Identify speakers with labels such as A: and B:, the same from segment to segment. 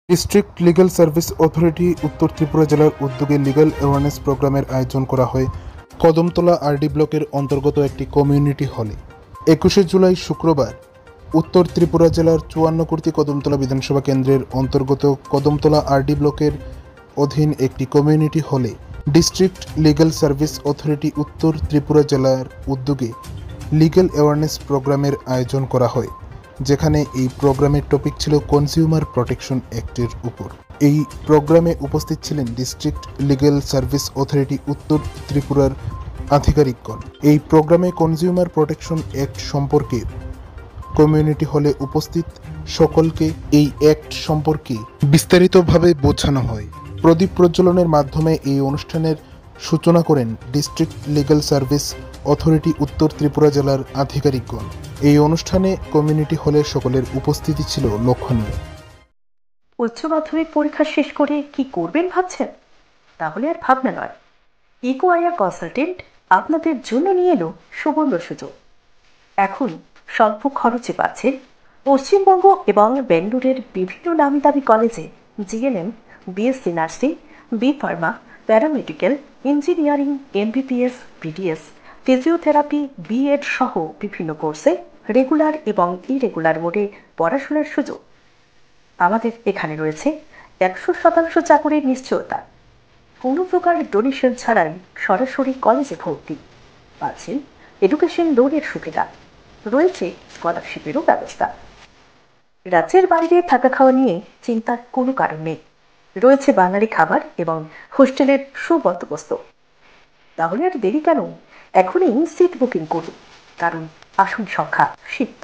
A: District legal service authority উত্তর ত্রিপুরা জেলার উদ্যোগে লিগ্যাল অ্যাওয়ারনেস প্রোগ্রামের আয়োজন করা হয় কদমতলা আরডি ব্লকের অন্তর্গত একটি কমিউনিটি হলে। 21শে জুলাই শুক্রবার উত্তর ত্রিপুরা জেলার 54 কদমতলা বিধানসভা কেন্দ্রের অন্তর্গত কদমতলা আরডি ব্লকের অধীন একটি কমিউনিটি হলে ডিস্ট্রিক্ট লিগ্যাল সার্ভিস অথরিটি উত্তর ত্রিপুরা জেলার উদ্যোগে লিগ্যাল অ্যাওয়ারনেস প্রোগ্রামের আয়োজন করা হয়, যেখানে এই প্রোগ্রামের টপিক ছিল কনজিউমার প্রোটেকশন অ্যাক্টের উপর। এই প্রোগ্রামে উপস্থিত ছিলেন ডিস্ট্রিক্ট লিগ্যাল সার্ভিস অথরিটি উত্তর ত্রিপুরার আধিকারিকগণ। এই প্রোগ্রামে কনজিউমার প্রোটেকশন অ্যাক্ট সম্পর্কে কমিউনিটি হলে উপস্থিত সকলকে এই অ্যাক্ট সম্পর্কে বিস্তারিতভাবে বোঝানো হয়। প্রদীপ প্রজ্বলনের মাধ্যমে এই অনুষ্ঠানের সূচনা করেন ডিস্ট্রিক্ট লিগ্যাল সার্ভিস অথরিটি উত্তর ত্রিপুরা জেলার আধিকারিকগণ। এই অনুষ্ঠানে কমিউনিটি হলের সকলের উপস্থিতি ছিল লক্ষণীয়।
B: উচ্চ মাধ্যমিক পরীক্ষা শেষ করে কি করবেন ভাবছেন? তাহলে আর ভাবনা নয়, ইকো আইআর কনসালটেন্ট আপনাদের জন্য নিয়ে এলো সুবর্ণ সুযোগ। এখন স্বল্প খরচে পাচ্ছেন পশ্চিমবঙ্গ এবং বেঙ্গালুরের বিভিন্ন নামি দামি কলেজে GNM, BSc nursing, B pharma, paramedical, engineering, MBBS, BDS, physiotherapy, BEd সহ বিভিন্ন কোর্সে রেগুলার এবং ইরেগুলার মোডে পড়াশোনার সুযোগ। আমাদের এখানে রয়েছে 100% চাকরির নিশ্চয়তা, কোনো প্রকার ডোনেশন ছাড়াই সরাসরি কলেজে ভর্তি, পাচ্ছেন এডুকেশন লোনের সুবিধা, রয়েছে স্কলারশিপেরও ব্যবস্থা। রাজ্যের বাইরে থাকা খাওয়া নিয়ে চিন্তার কোনো কারণ নেই, রয়েছে বাঙালি খাবার এবং হোস্টেলের সুবন্দোবস্ত। তাহলে আর দেরি কেন? এখনই সিট বুকিং করুন, কারণ আসন সংখ্যা সীমিত।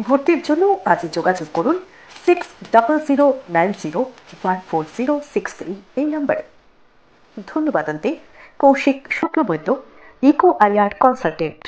B: ভর্তির জন্য আজই যোগাযোগ করুন 6090914063 এই নম্বরে। ধন্যবাদ আনতে Kaushik Shuklabaidya, eco IR consultant.